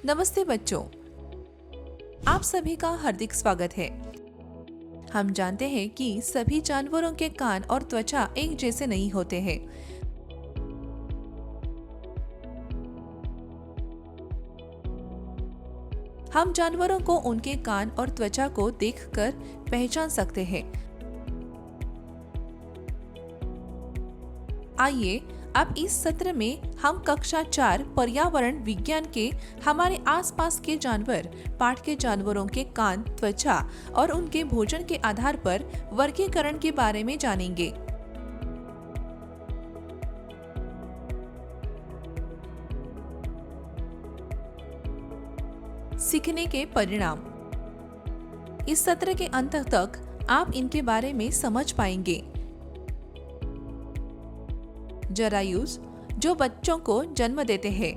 नमस्ते बच्चों, आप सभी का हार्दिक स्वागत है। हम जानते हैं कि सभी जानवरों के कान और त्वचा एक जैसे नहीं होते हैं। हम जानवरों को उनके कान और त्वचा को देखकर पहचान सकते हैं। आइए अब इस सत्र में हम कक्षा 4 पर्यावरण विज्ञान के हमारे आसपास के जानवर पाठ के जानवरों के कान, त्वचा और उनके भोजन के आधार पर वर्गीकरण के बारे में जानेंगे। सीखने के परिणाम। इस सत्र के अंत तक आप इनके बारे में समझ पाएंगे। जरायुज जो बच्चों को जन्म देते हैं।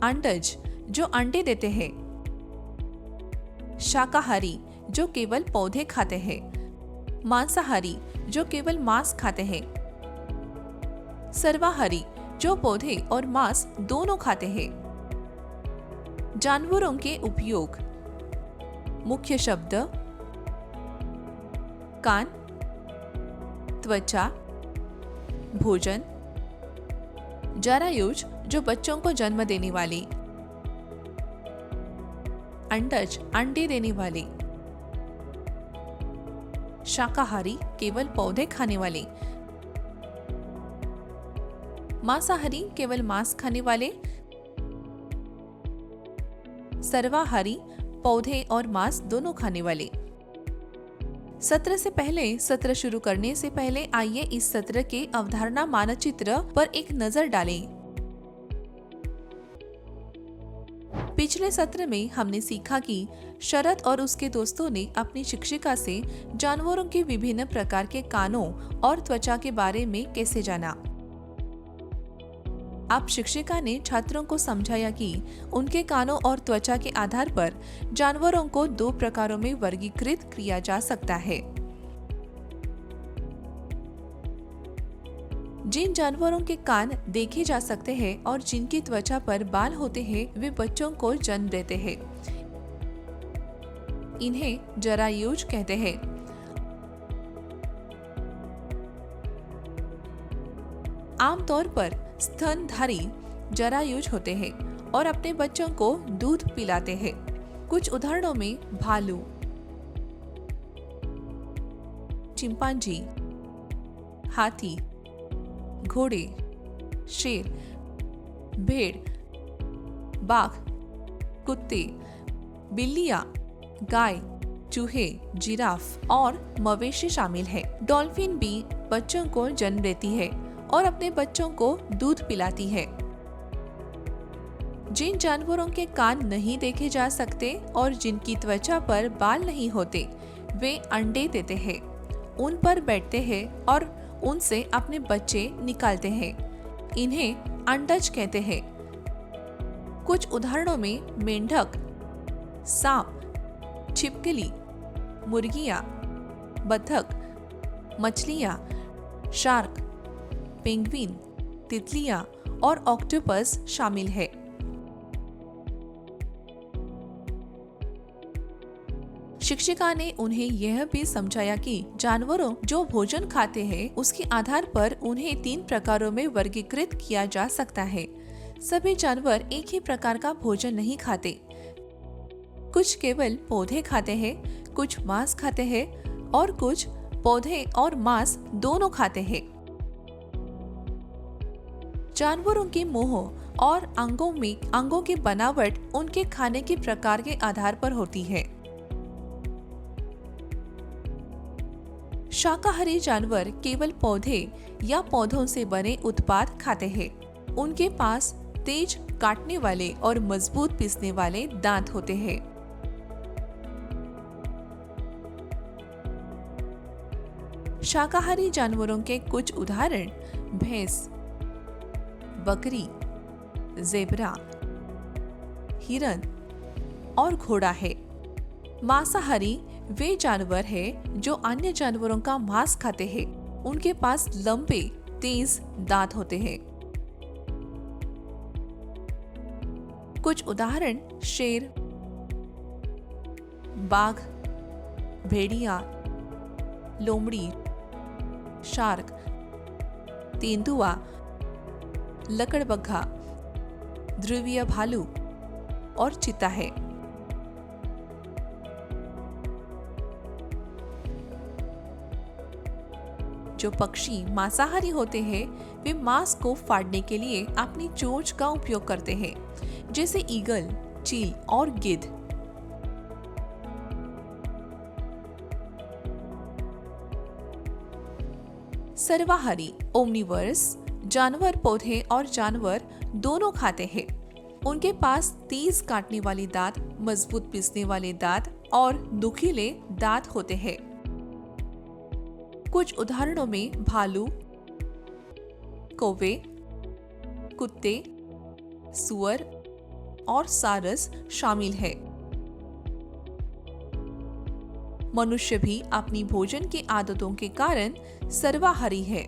अंडज जो अंडे देते हैं। शाकाहारी जो केवल पौधे खाते हैं। मांसाहारी जो केवल मांस खाते हैं। सर्वाहारी जो पौधे और मांस दोनों खाते हैं। जानवरों के उपयोग। मुख्य शब्द कान, त्वचा, भोजन। जरायुज जो बच्चों को जन्म देने वाली। अंडज अंडे देने वाली। शाकाहारी केवल पौधे खाने वाले। मांसाहारी केवल मांस खाने वाले। सर्वाहारी पौधे और मांस दोनों खाने वाले। सत्र शुरू करने से पहले आइए इस सत्र के अवधारणा मानचित्र पर एक नजर डालें। पिछले सत्र में हमने सीखा कि शरद और उसके दोस्तों ने अपनी शिक्षिका से जानवरों के विभिन्न प्रकार के कानों और त्वचा के बारे में कैसे जाना। अब शिक्षिका ने छात्रों को समझाया कि उनके कानों और त्वचा के आधार पर जानवरों को 2 प्रकारों में वर्गीकृत किया जा सकता है। जिन जानवरों के कान देखे जा सकते हैं और जिनकी त्वचा पर बाल होते हैं, वे बच्चों को जन्म देते हैं। इन्हें जरायुज कहते हैं। आमतौर पर स्तनधारी जरायुज होते हैं और अपने बच्चों को दूध पिलाते हैं। कुछ उदाहरणों में भालू, चिंपांजी, हाथी, घोड़े, शेर, भेड़, बाघ, कुत्ते, बिल्लियां, गाय, चूहे, जिराफ और मवेशी शामिल है। डॉल्फिन भी बच्चों को जन्म देती है और अपने बच्चों को दूध पिलाती है। जिन जानवरों के कान नहीं देखे जा सकते और जिनकी त्वचा पर बाल नहीं होते, वे अंडे देते हैं, उन पर बैठते हैं और उनसे अपने बच्चे निकालते हैं। इन्हें अंडज कहते हैं। कुछ उदाहरणों में मेंढक, सांप, छिपकली, मुर्गियां, बतख, मछलियां, शार्क, पेंगुइन, तितलियां और ऑक्टोपस शामिल है। शिक्षिका ने उन्हें यह भी समझाया कि जानवरों जो भोजन खाते हैं उसके आधार पर उन्हें 3 प्रकारों में वर्गीकृत किया जा सकता है। सभी जानवर एक ही प्रकार का भोजन नहीं खाते। कुछ केवल पौधे खाते हैं, कुछ मांस खाते हैं और कुछ पौधे और मांस दोनों खाते हैं। जानवरों के मुंह और अंगों की बनावट उनके खाने के प्रकार के आधार पर होती है। शाकाहारी जानवर केवल पौधे या पौधों से बने उत्पाद खाते हैं। उनके पास तेज काटने वाले और मजबूत पीसने वाले दांत होते हैं। शाकाहारी जानवरों के कुछ उदाहरण भैंस, बकरी, ज़ेब्रा, हिरन और घोड़ा है। मांसाहारी वे जानवर हैं जो अन्य जानवरों का मांस खाते हैं। उनके पास लंबे, तेज दांत होते हैं। कुछ उदाहरण शेर, बाघ, भेड़िया, लोमड़ी, शार्क, तेंदुआ, लकड़बग्घा, ध्रुवीय भालू और चीता है। जो पक्षी मांसाहारी होते हैं वे मांस को फाड़ने के लिए अपनी चोंच का उपयोग करते हैं, जैसे ईगल, चील और गिद्ध। सर्वाहारी ओमनिवर्स जानवर पौधे और जानवर दोनों खाते हैं। उनके पास तेज काटने वाली दांत, मजबूत पीसने वाले दांत और नुकीले दांत होते हैं। कुछ उदाहरणों में भालू, कौवे, कुत्ते, सुअर और सारस शामिल है। मनुष्य भी अपनी भोजन की आदतों के कारण सर्वाहारी है।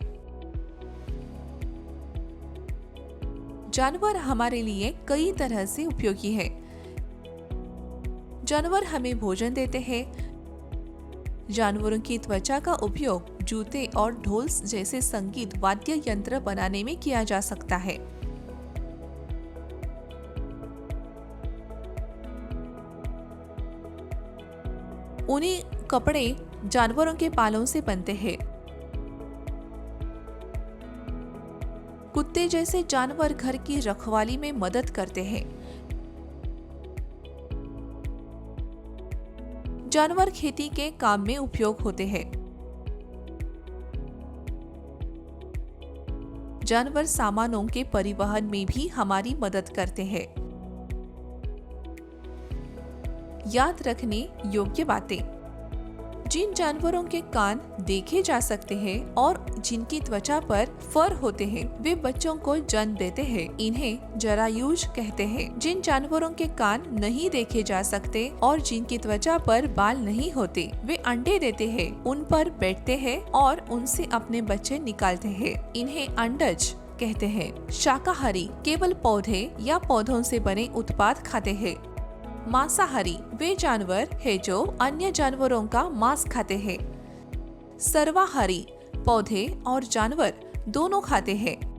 जानवर हमारे लिए कई तरह से उपयोगी है। जानवर हमें भोजन देते हैं। जानवरों की त्वचा का उपयोग जूते और ढोल जैसे संगीत वाद्य यंत्र बनाने में किया जा सकता है। ऊनी कपड़े जानवरों के बालों से बनते हैं। कुत्ते जैसे जानवर घर की रखवाली में मदद करते हैं। जानवर खेती के काम में उपयोग होते हैं। जानवर सामानों के परिवहन में भी हमारी मदद करते हैं। याद रखने योग्य बातें। जिन जानवरों के कान देखे जा सकते हैं और जिनकी त्वचा पर फर होते हैं वे बच्चों को जन्म देते हैं। इन्हें जरायुज कहते हैं। जिन जानवरों के कान नहीं देखे जा सकते और जिनकी त्वचा पर बाल नहीं होते वे अंडे देते हैं, उन पर बैठते हैं और उनसे अपने बच्चे निकालते हैं। इन्हें अंडज कहते हैं। शाकाहारी केवल पौधे या पौधों से बने उत्पाद खाते हैं। मांसाहारी वे जानवर हैं जो अन्य जानवरों का मांस खाते हैं। सर्वाहारी पौधे और जानवर दोनों खाते हैं।